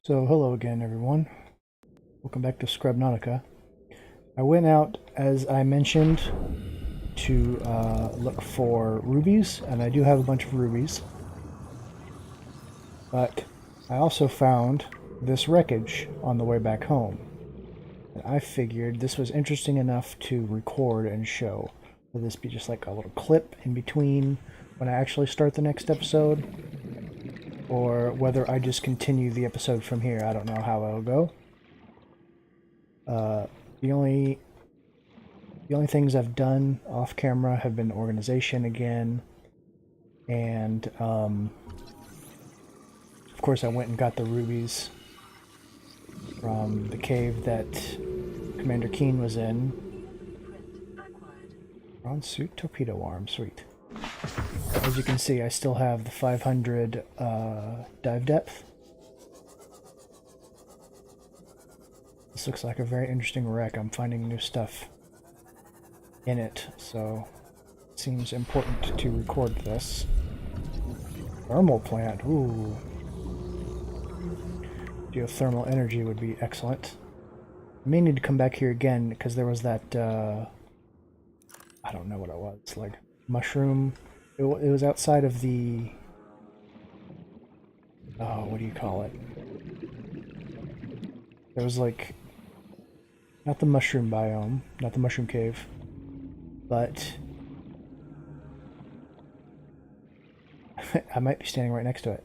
So hello again everyone, welcome back to Scrubnautica. I went out, as I mentioned, to look for rubies, and I do have a bunch of rubies, but I also found this wreckage on the way back home, and I figured this was interesting enough to record and show. Will this be just like a little clip in between when I actually start the next episode, or whether I just continue the episode from here? I don't know how it'll go. The only things I've done off camera have been organization again, and of course I went and got the rubies from the cave that Commander Keen was in. Bronze suit, torpedo arm, sweet. As you can see, I still have the 500 dive depth. This looks like a very interesting wreck. I'm finding new stuff in it, so it seems important to record this. Thermal plant, ooh. Geothermal energy would be excellent. I may need to come back here again because there was that, I don't know what it was, like mushroom. It was outside of the, oh, what do you call it? There was like, not the mushroom biome, not the mushroom cave, but I might be standing right next to it.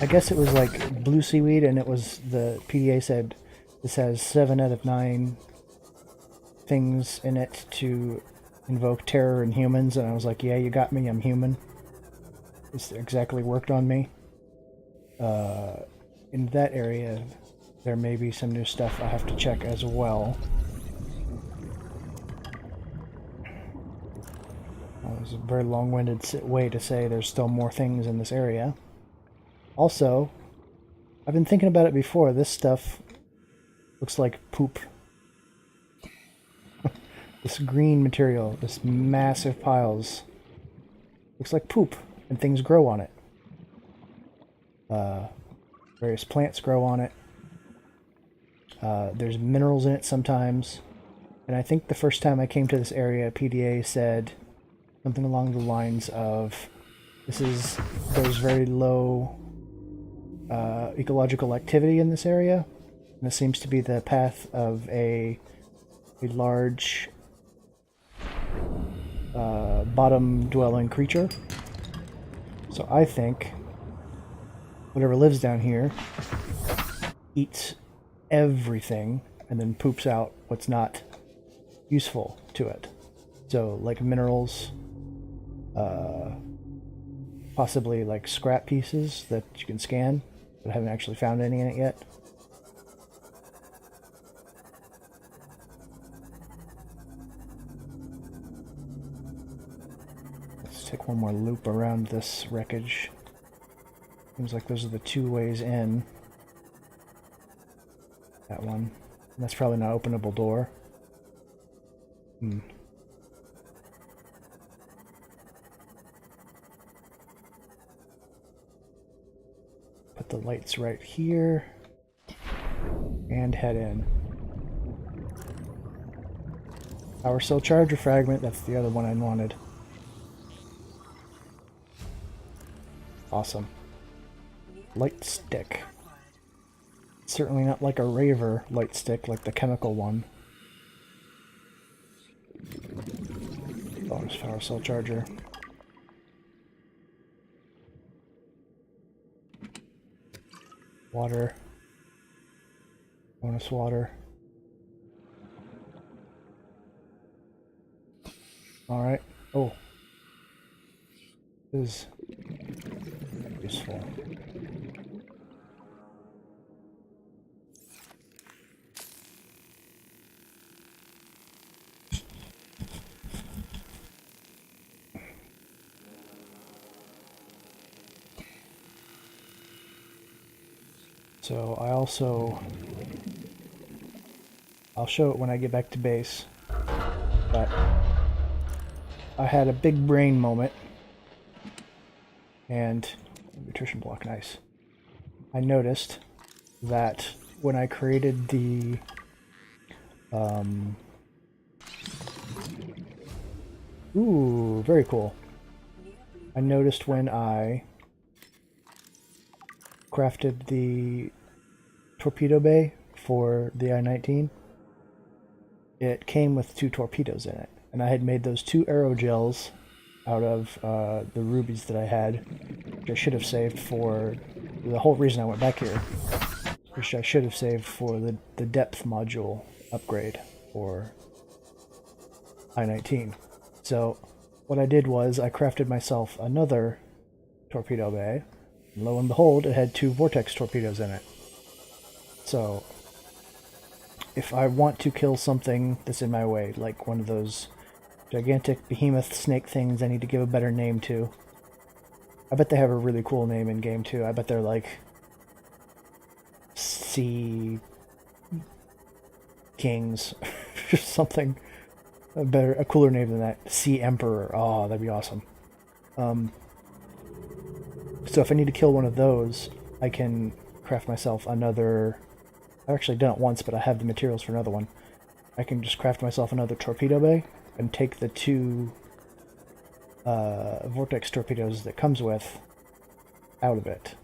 I guess it was like blue seaweed, and it was, the PDA said this has 7 out of 9 things in it to invoke terror in humans, and I was like, yeah, you got me, I'm human. This exactly worked on me. In that area, there may be some new stuff I have to check as well. That was a very long-winded way to say there's still more things in this area. Also, I've been thinking about it before, this stuff looks like poop. This green material, this massive piles, looks like poop, and things grow on it. Various plants grow on it. There's minerals in it sometimes. And I think the first time I came to this area, PDA said something along the lines of, there's very low ecological activity in this area. And this seems to be the path of a large bottom-dwelling creature. So I think whatever lives down here eats everything and then poops out what's not useful to it. So like minerals, possibly like scrap pieces that you can scan, but I haven't actually found any in it yet. Let's take one more loop around this wreckage. Seems like those are the 2 ways in. That one. And that's probably not an openable door. Put the lights right here. And head in. Power cell charger fragment, that's the other one I wanted. Awesome. Light stick. Certainly not like a raver light stick, like the chemical one. Bonus power cell charger. Water. Bonus water. Alright. Oh. This is useful. So I'll show it when I get back to base, but I had a big brain moment And nutrition block, nice. I noticed that when I created the ooh, very cool. I noticed when I crafted the torpedo bay for the I-19, it came with 2 torpedoes in it. And I had made those 2 aerogels out of the rubies that I had, which I should have saved for the whole reason I went back here, which I should have saved for the depth module upgrade for I-19. So what I did was I crafted myself another torpedo bay. And lo and behold, it had 2 vortex torpedoes in it. So if I want to kill something that's in my way, like one of those gigantic behemoth snake things I need to give a better name to. I bet they have a really cool name in game too. I bet they're like Sea Kings or something. A cooler name than that. Sea Emperor. Oh, that'd be awesome. So if I need to kill one of those, I can craft myself another. I've actually done it once, but I have the materials for another one. I can just craft myself another torpedo bay and take the 2 vortex torpedoes that comes with out of it.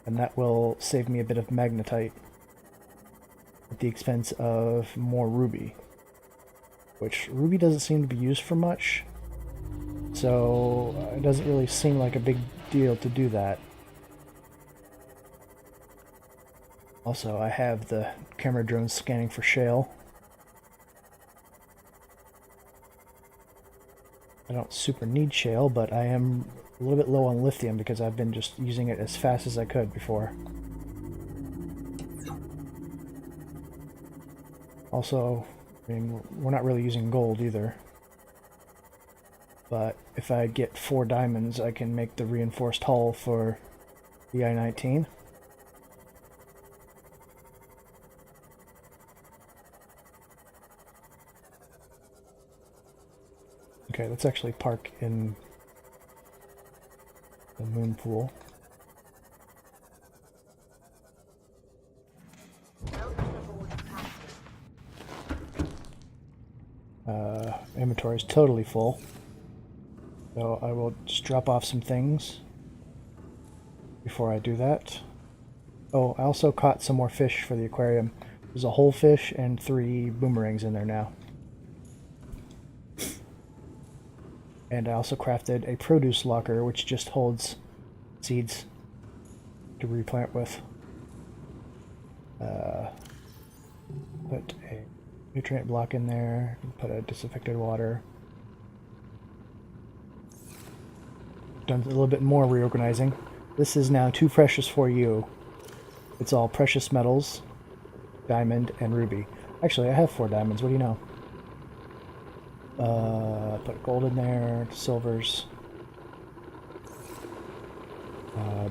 And that will save me a bit of magnetite at the expense of more ruby. Which ruby doesn't seem to be used for much. So it doesn't really seem like a big deal to do that. Also, I have the camera drone scanning for shale. I don't super need shale, but I am a little bit low on lithium because I've been just using it as fast as I could before. Also, I mean, we're not really using gold either. But if I get 4 diamonds, I can make the reinforced hull for the I-19. Okay, let's actually park in the moon pool. Inventory is totally full. So I will just drop off some things before I do that. Oh, I also caught some more fish for the aquarium. There's a whole fish and 3 boomerangs in there now. And I also crafted a produce locker, which just holds seeds to replant with. Put a nutrient block in there, put a disaffected water. Done a little bit more reorganizing. This is now too precious for you. It's all precious metals, diamond, and ruby. Actually, I have 4 diamonds. What do you know? Put gold in there, silvers.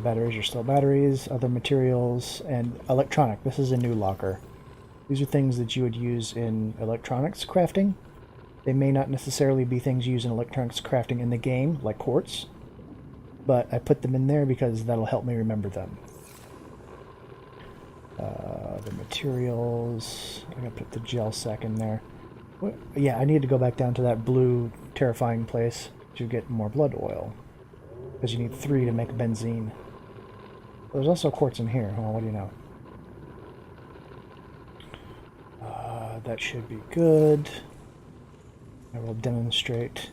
Batteries are still batteries, other materials, and electronic. This is a new locker. These are things that you would use in electronics crafting. They may not necessarily be things used in electronics crafting in the game, like quartz, but I put them in there because that'll help me remember them. The materials, I'm going to put the gel sack in there. Yeah, I need to go back down to that blue terrifying place to get more blood oil, because you need 3 to make benzene. There's also quartz in here. Oh, what do you know? That should be good. I will demonstrate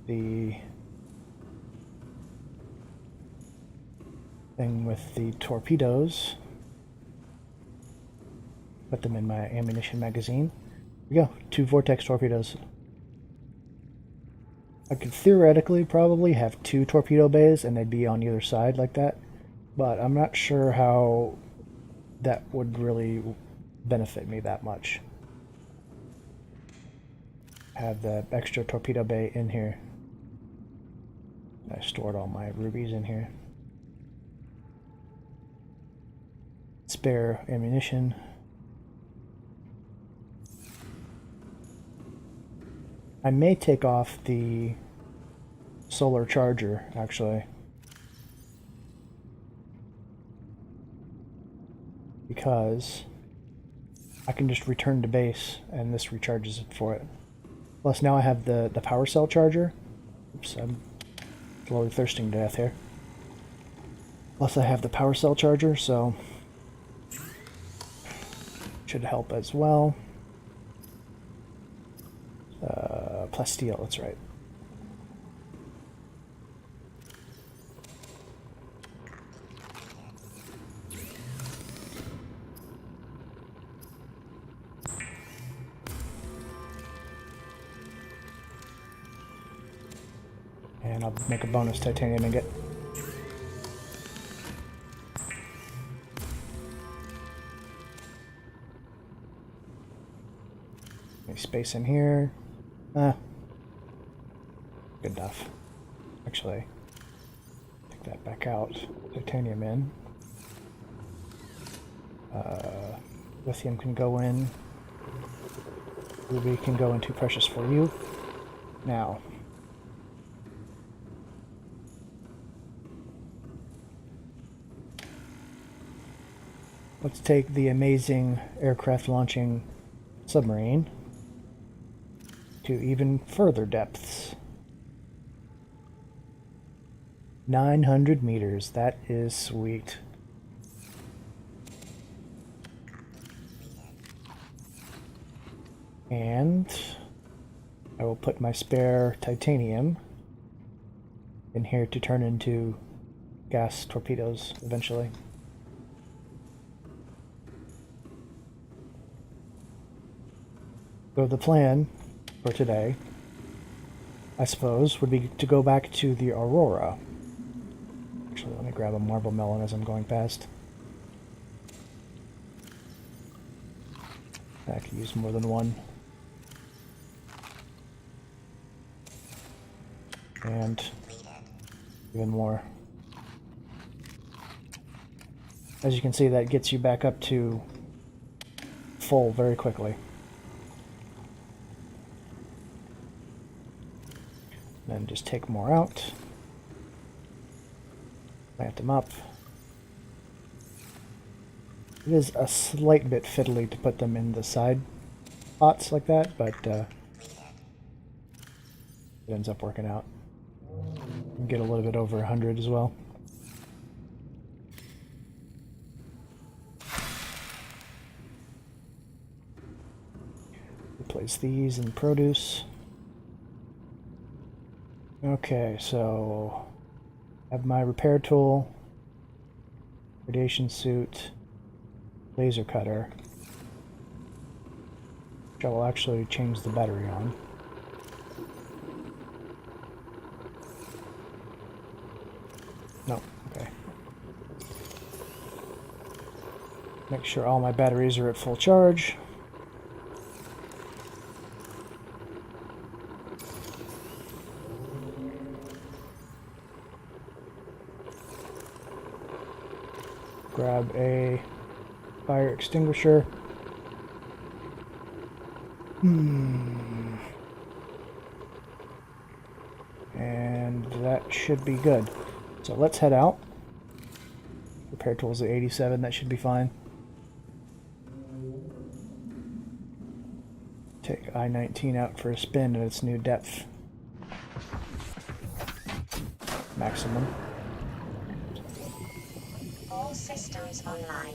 the thing with the torpedoes. Put them in my ammunition magazine. Here we go, 2 vortex torpedoes. I could theoretically probably have 2 torpedo bays and they'd be on either side like that, but I'm not sure how that would really benefit me that much. Have the extra torpedo bay in here. I stored all my rubies in here. Spare ammunition. I may take off the solar charger, actually. because I can just return to base and this recharges it for it. Plus now I have the power cell charger. Oops, I'm slowly thirsting to death here. Plus I have the power cell charger, so should help as well. Plasteel, that's right. And I'll make a bonus titanium ingot. Any space in here? Good enough. Actually, take that back out. Titanium in. Lithium can go in. Ruby can go in Too Precious for You. Now, let's take the amazing aircraft launching submarine to even further depths. 900 meters. That is sweet. And I will put my spare titanium in here to turn into gas torpedoes eventually. So the plan for today, I suppose, would be to go back to the Aurora. Actually, let me grab a marble melon as I'm going past. I could use more than one. And even more. As you can see, that gets you back up to full very quickly. Then just take more out. Plant them up. It is a slight bit fiddly to put them in the side pots like that, but it ends up working out. Get a little bit over 100 as well. Replace these in produce. Okay, so I have my repair tool, radiation suit, laser cutter, which I will actually change the battery on. No, okay. Make sure all my batteries are at full charge. Grab a fire extinguisher. And that should be good. So let's head out. Repair tools at 87, that should be fine. Take I-19 out for a spin at its new depth. Maximum. All systems online.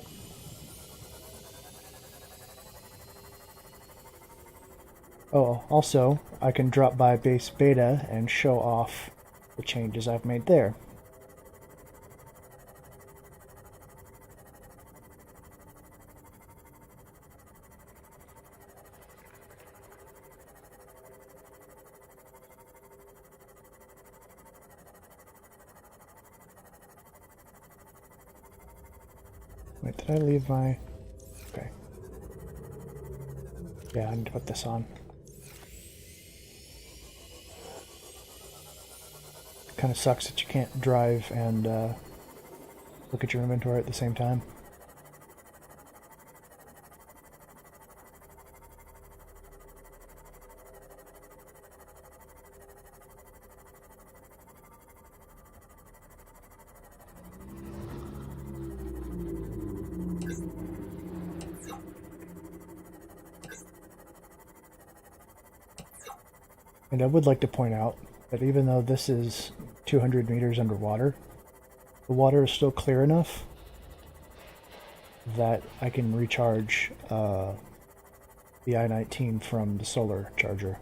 Oh, also, I can drop by base beta and show off the changes I've made there. Wait, did I leave my... Okay. Yeah, I need to put this on. Kind of sucks that you can't drive and look at your inventory at the same time. And I would like to point out that even though this is 200 meters underwater, the water is still clear enough that I can recharge the i19 from the solar charger,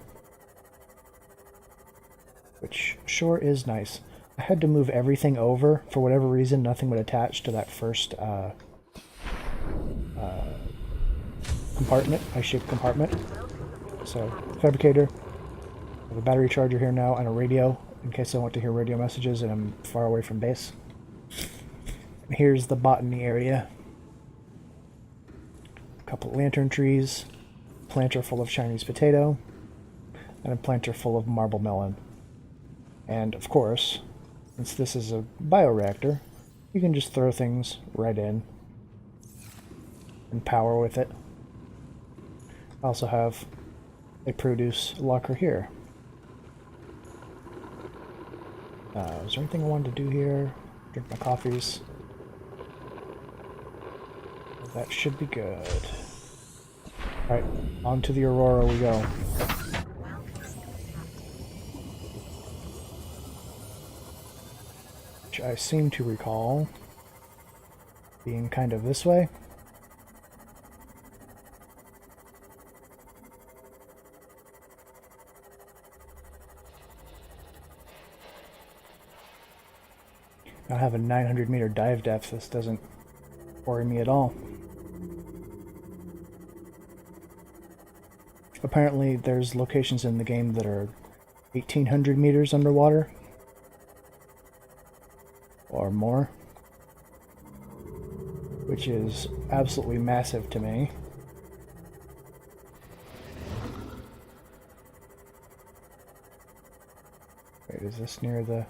which sure is nice. I had to move everything over. For whatever reason, nothing would attach to that first compartment, I-shaped compartment. So, fabricator, I have a battery charger here now and a radio in case I want to hear radio messages and I'm far away from base. Here's the botany area. A couple lantern trees, planter full of Chinese potato, and a planter full of marble melon. And of course, since this is a bioreactor, you can just throw things right in and power with it. I also have a produce locker here. Is there anything I wanted to do here? Drink my coffees. That should be good. Alright, on to the Aurora we go. Which I seem to recall being kind of this way. I have a 900 meter dive depth. This doesn't worry me at all. Apparently there's locations in the game that are 1800 meters underwater or more, which is absolutely massive to me. Wait, is this near the...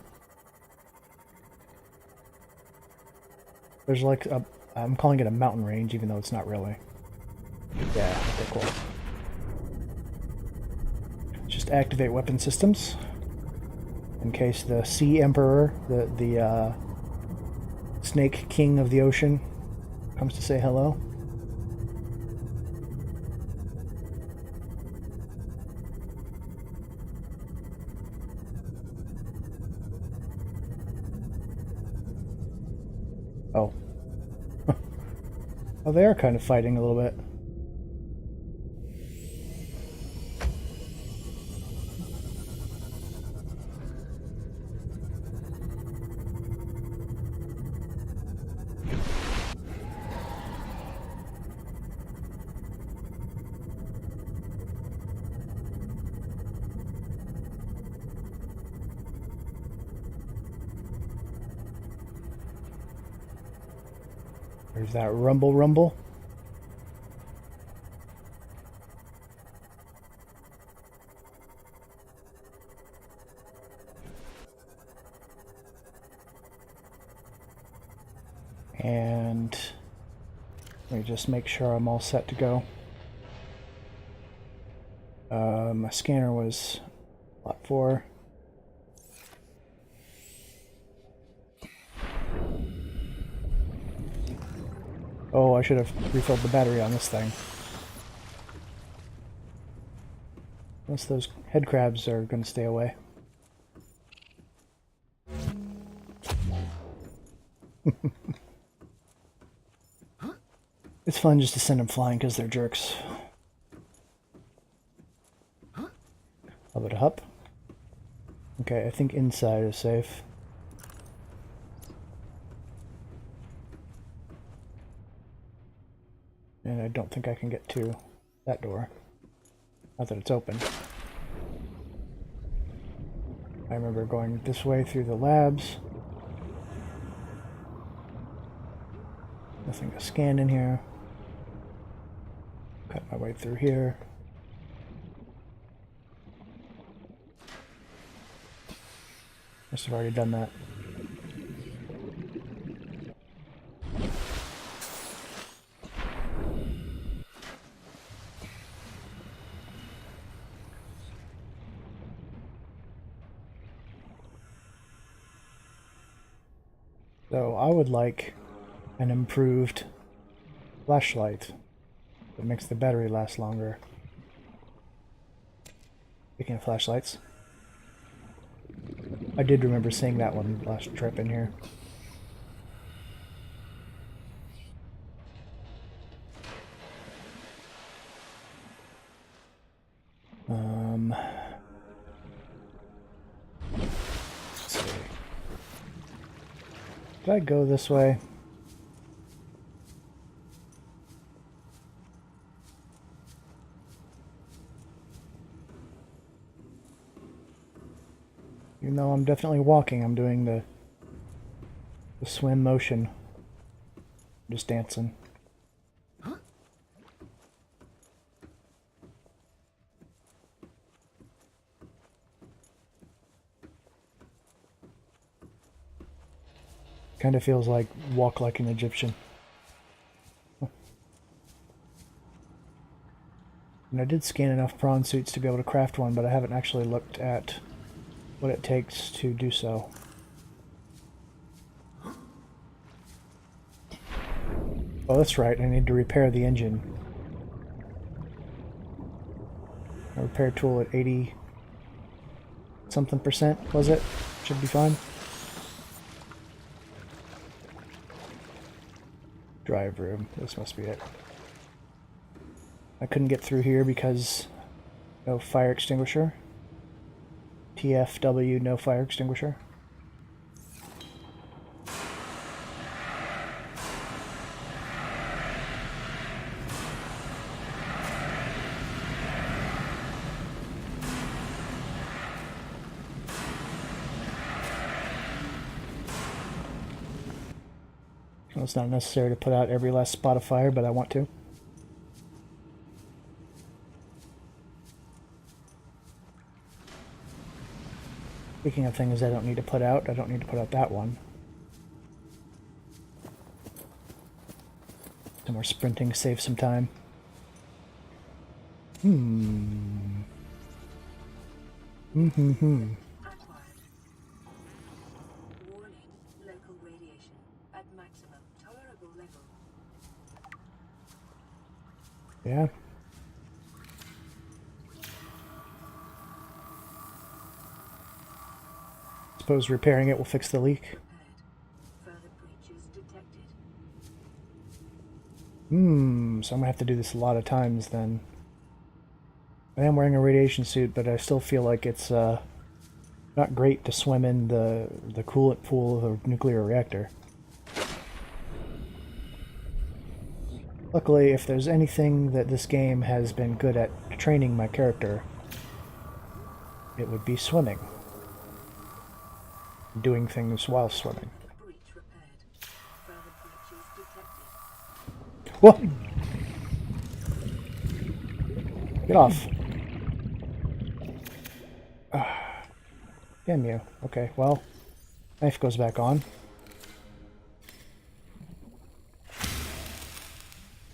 There's like a... I'm calling it a mountain range, even though it's not really. Yeah, okay, cool. Just activate weapon systems in case the Sea Emperor, the Snake King of the Ocean, comes to say hello. Oh. Oh, they are kind of fighting a little bit. There's that rumble rumble. And let me just make sure I'm all set to go. My scanner was lot 4. Oh, I should have refilled the battery on this thing. Unless those head crabs are going to stay away. It's fun just to send them flying because they're jerks. Level it up. Okay, I think inside is safe. And I don't think I can get to that door. Not that it's open. I remember going this way through the labs. Nothing to scan in here. Cut my way through here. Must have already done that. So I would like an improved flashlight that makes the battery last longer. Speaking of flashlights, I did remember seeing that one last trip in here. Let's see. Did I go this way? Even though I'm definitely walking, I'm doing the swim motion. Just dancing. Kind of feels like walk like an Egyptian. And I did scan enough prawn suits to be able to craft one, but I haven't actually looked at what it takes to do so. Oh, that's right, I need to repair the engine. A repair tool at 80 something percent, was it? Should be fine. Drive room, this must be it. I couldn't get through here because no fire extinguisher. TFW, no fire extinguisher. Well, it's not necessary to put out every last spot of fire, but I want to. Speaking of things I don't need to put out that one. Some more sprinting, save some time. Warning, local radiation at maximum tolerable level. Yeah. Suppose repairing it will fix the leak. Further breaches detected. So I'm gonna have to do this a lot of times then. I am wearing a radiation suit, but I still feel like it's not great to swim in the coolant pool of a nuclear reactor. Luckily, if there's anything that this game has been good at training my character, it would be swimming. Doing things while swimming. Breach repaired. Further breaches detected. Whoa! Get off. Damn you. Okay, well, knife goes back on.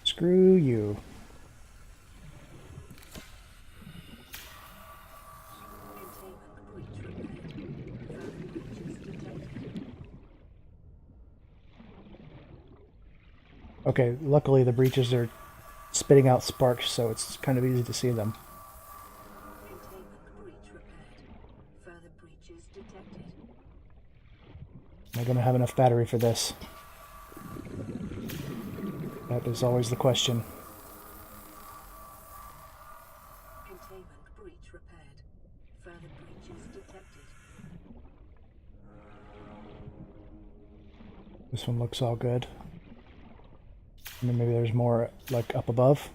Screw you. Okay, luckily the breaches are spitting out sparks, so it's kind of easy to see them. Containment breach repaired. Further breaches detected. Am I going to have enough battery for this? That is always the question. Containment breach repaired. Further breaches detected. This one looks all good. And then maybe there's more, like, up above.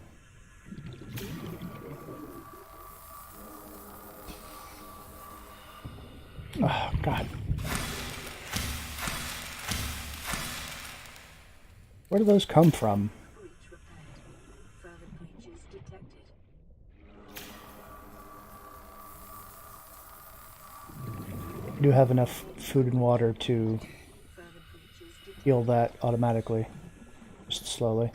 Oh, God. Where do those come from? Breach repaired. Further breaches detected. I do have enough food and water to Further breaches detected. heal that automatically. Just slowly.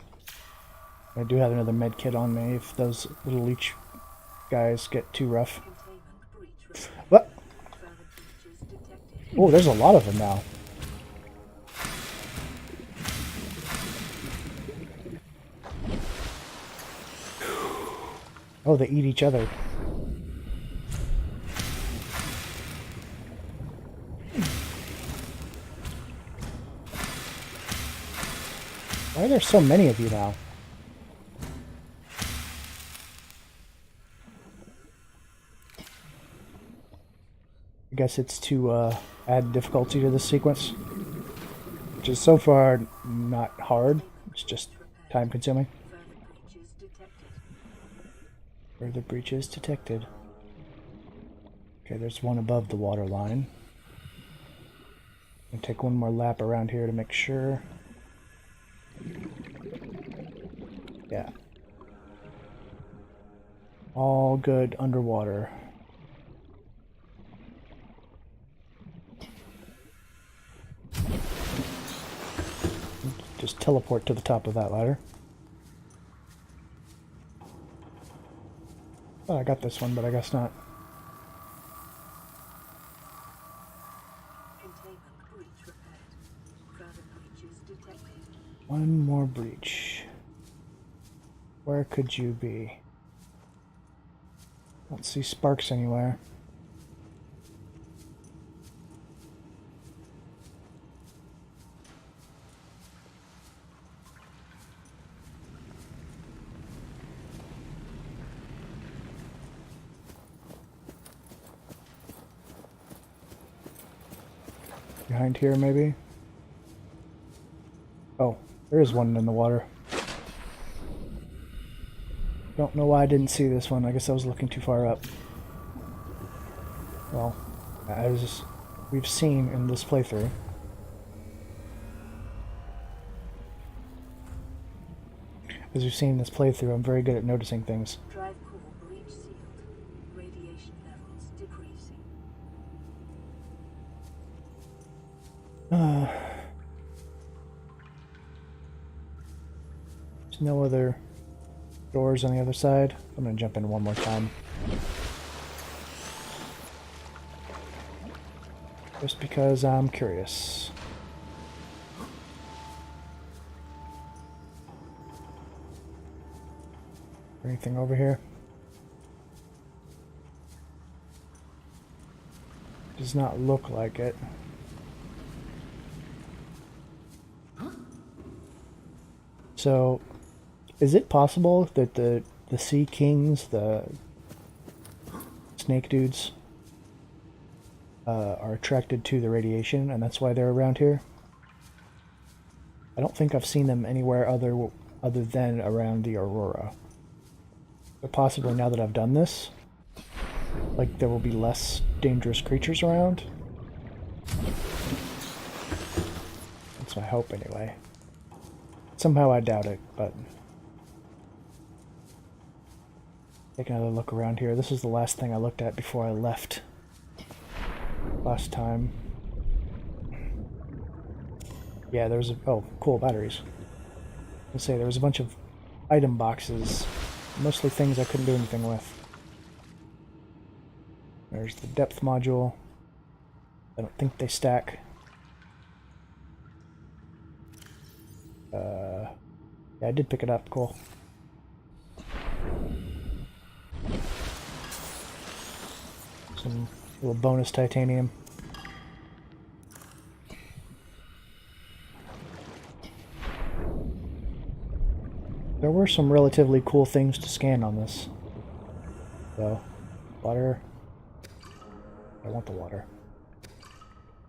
I do have another med kit on me if those little leech guys get too rough. Containment breach repaired. What? Further breaches detected. Oh, there's a lot of them now. Oh, they eat each other. Why are there so many of you now? I guess it's to add difficulty to this sequence, which is so far not hard. It's just time consuming. Further breaches detected. Okay, there's one above the water line. I'll take one more lap around here to make sure. Yeah. All good underwater. Just teleport to the top of that ladder. Oh, I got this one, but I guess not. One more breach. Where could you be? Don't see sparks anywhere. Behind here, maybe? Oh, there is one in the water. Don't know why I didn't see this one. I guess I was looking too far up. Well, as we've seen in this playthrough, I'm very good at noticing things. Drive core breach sealed. Radiation levels decreasing. There's no other doors on the other side. I'm gonna jump in one more time. Just because I'm curious. Anything over here? Does not look like it. So, is it possible that the sea kings, the snake dudes, are attracted to the radiation, and that's why they're around here? I don't think I've seen them anywhere other than around the Aurora. But possibly now that I've done this, like there will be less dangerous creatures around. That's my hope anyway. Somehow I doubt it, but take another look around here. This is the last thing I looked at before I left last time. Yeah, there was a... oh, cool, batteries. Let's say there was a bunch of item boxes, mostly things I couldn't do anything with. There's the depth module. I don't think they stack. Yeah, I did pick it up. Cool. Some little bonus titanium. There were some relatively cool things to scan on this. So, water. I want the water.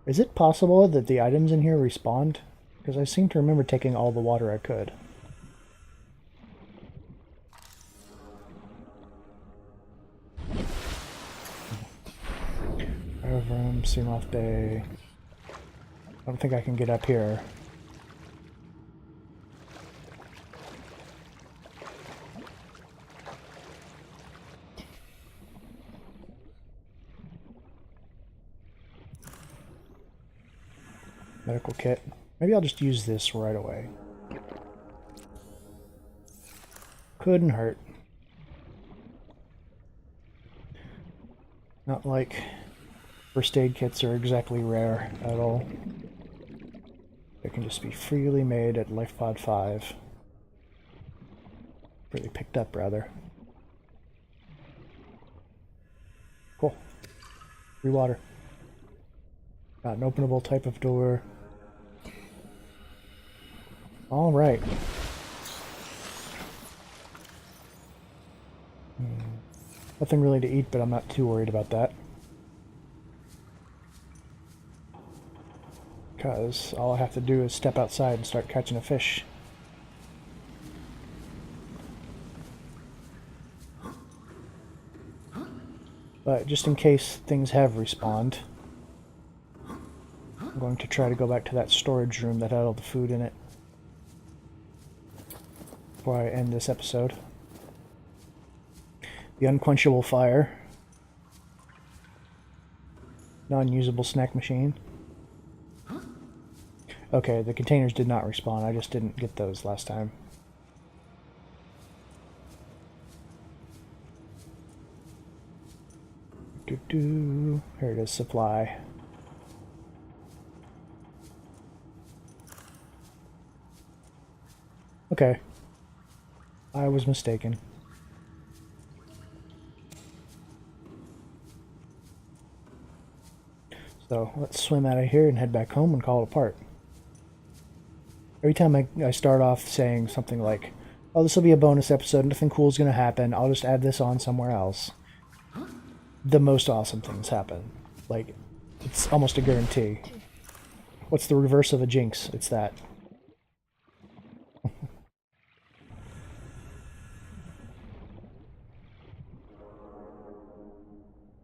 Is it possible that the items in here respawned? Because I seem to remember taking all the water I could. Room, Seamoth Bay. I don't think I can get up here. Medical kit. Maybe I'll just use this right away. Couldn't hurt. Not like first aid kits are exactly rare at all. They can just be freely made at LifePod 5. Really picked up, rather. Cool. Free water. Got an openable type of door. All right. Nothing really to eat, but I'm not too worried about that. Because all I have to do is step outside and start catching a fish. But just in case things have respawned, I'm going to try to go back to that storage room that had all the food in it before I end this episode. The unquenchable fire. Non-usable snack machine. Okay, the containers did not respawn. I just didn't get those last time. Here it is, supply. Okay. I was mistaken. So let's swim out of here and head back home and call it a part. Every time I start off saying something like, oh, this will be a bonus episode, nothing cool is going to happen, I'll just add this on somewhere else, the most awesome things happen. Like, it's almost a guarantee. What's the reverse of a jinx? It's that.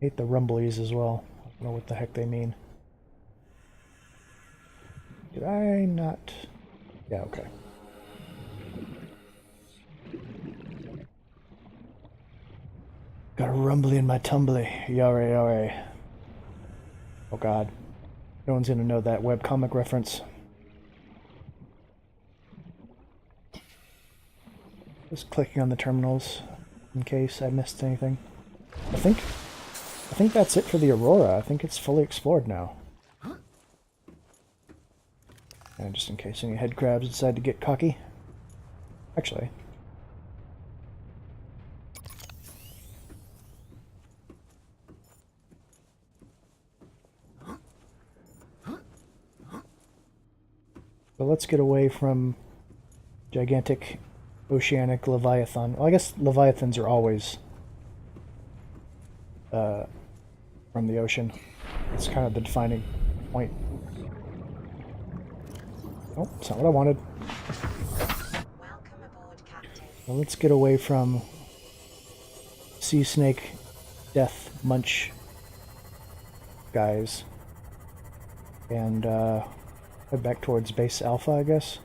Hate the rumblies as well. I don't know what the heck they mean. Did I not... Yeah, okay. Got a rumbly in my tumbly. Yare, yare. Oh god. No one's gonna know that webcomic reference. Just clicking on the terminals in case I missed anything. I think that's it for the Aurora. I think it's fully explored now. And just in case any head crabs decide to get cocky. Actually. So let's get away from gigantic oceanic Leviathan. Well, I guess Leviathans are always from the ocean. It's kind of the defining point. Oh, that's not what I wanted. Welcome aboard, Captain. Well, let's get away from sea snake death munch guys and head back towards base alpha, I guess,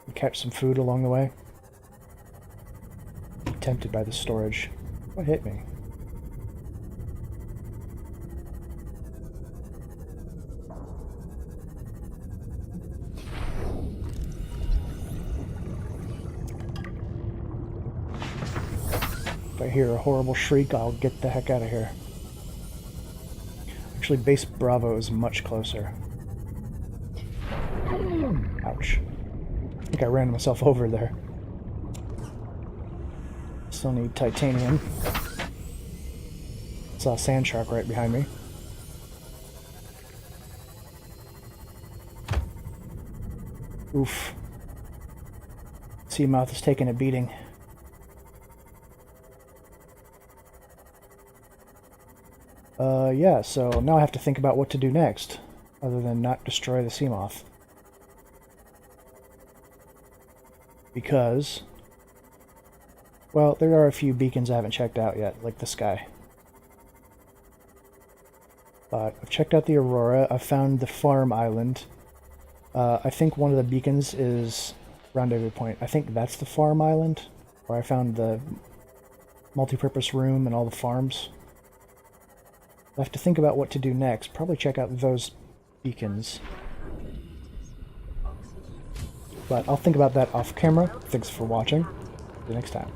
and catch some food along the way. I'm tempted by the storage. What hit me? If I hear a horrible shriek, I'll get the heck out of here. Actually, base Bravo is much closer. Ouch. I think I ran myself over there. Still need titanium. Saw a sand shark right behind me. Oof. Seamouth is taking a beating. Yeah, so now I have to think about what to do next, other than not destroy the Seamoth. Because, well, there are a few beacons I haven't checked out yet, like the sky. But I've checked out the Aurora, I've found the farm island. I think one of the beacons is Rendezvous Point. I think that's the farm island, where I found the multi-purpose room and all the farms. I have to think about what to do next. Probably check out those beacons. But I'll think about that off camera. Thanks for watching. See you next time.